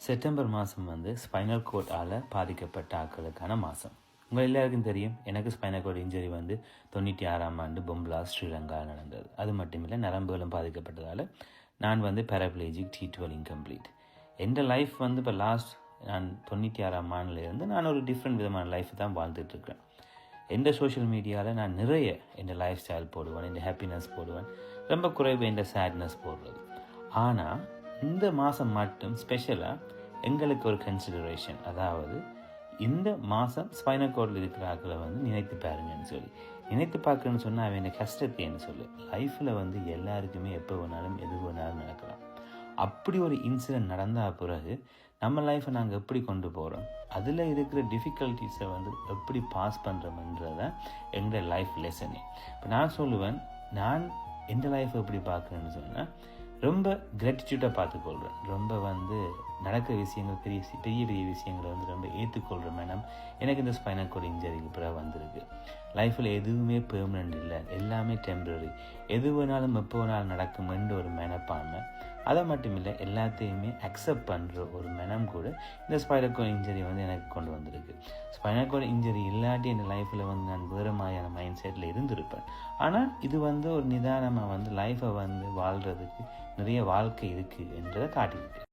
September மாதம் வந்து spinal கோட்டால் பாதிக்கப்பட்ட ஆட்களுக்கான மாதம். உங்கள் எல்லாருக்கும் தெரியும், எனக்கு ஸ்பைனல் கோட் இன்ஜரி வந்து 96ஆம் ஆண்டு பொம்பலா ஸ்ரீலங்காவில் நடந்தது. அது மட்டுமில்லை, நரம்புகளும் பாதிக்கப்பட்டதால் நான் வந்து பேராப்ளேஜிக் T12 இன்கம்ப்ளீட். எந்த லைஃப் வந்து இப்போ நான் 96ஆம் ஆண்டிலேருந்து நான் ஒரு டிஃப்ரெண்ட் விதமான லைஃப் தான் வாழ்ந்துட்டுருக்கேன். எந்த சோஷியல் மீடியாவில் நான் நிறைய என் லைஃப் ஸ்டைல் போடுவேன், என் ஹாப்பினஸ் போடுவேன், ரொம்ப குறைவு என் சேட்னஸ் போடுறது. ஆனால் இந்த மாதம் மட்டும் ஸ்பெஷலாக எங்களுக்கு ஒரு கன்சிடரேஷன், அதாவது இந்த மாதம் ஸ்பைனல் கோடில் இருக்கிற ஆக்களை வந்து நினைத்து பாருங்கன்னு சொல்லி. நினைத்து பார்க்கணுன்னு சொன்னால் அவன் கஷ்டத்தைன்னு சொல்லு. லைஃப்பில் வந்து எல்லாருக்குமே எப்போ வேணாலும் எது வேணாலும் நடக்கலாம். அப்படி ஒரு இன்சிடென்ட் நடந்தால் பிறகு நம்ம லைஃப்பை நாங்கள் எப்படி கொண்டு போகிறோம், அதில் இருக்கிற டிஃபிகல்ட்டிஸை வந்து எப்படி பாஸ் பண்ணுறோம்ன்றதான் எங்களோட லைஃப் லெசனே. இப்போ நான் சொல்லுவேன், நான் எந்த லைஃப்பை எப்படி பார்க்குறேன்னு சொன்னால் ரொம்ப கிராட்டிடியூட்டாக பார்த்துக்கொள்கிறேன். ரொம்ப வந்து நடக்கிற விஷயங்கள், பெரிய பெரிய விஷயங்களை வந்து ரொம்ப ஏற்றுக்கொள்கிற மேடம். எனக்கு இந்த ஸ்பைனல் கோட் இன்ஜரிக்கு பிறகு வந்திருக்கு. லைஃப்பில் எதுவுமே பெர்மனண்ட் இல்லை, எல்லாமே டெம்பரரி, எது வேணாலும் எப்போ வேணாலும் நடக்குமென்ற ஒரு மெனப்பான்மை. அதை மட்டும் இல்லை, எல்லாத்தையுமே அக்செப்ட் பண்ணுற ஒரு மெனம் கூட இந்த ஸ்பைனல் கோட் இன்ஜரி வந்து எனக்கு கொண்டு வந்திருக்கு. ஸ்பைனல் கோட் இன்ஜரி இல்லாட்டி என் லைஃப்பில் வந்து நான் வேறு மாதிரியான மைண்ட் செட்டில் இருந்திருப்பேன். ஆனால் இது வந்து ஒரு நிதானமாக வந்து லைஃப்பை வந்து வாழ்கிறதுக்கு நிறைய வாழ்க்கை இருக்குது என்றதை காட்டியிருக்கு.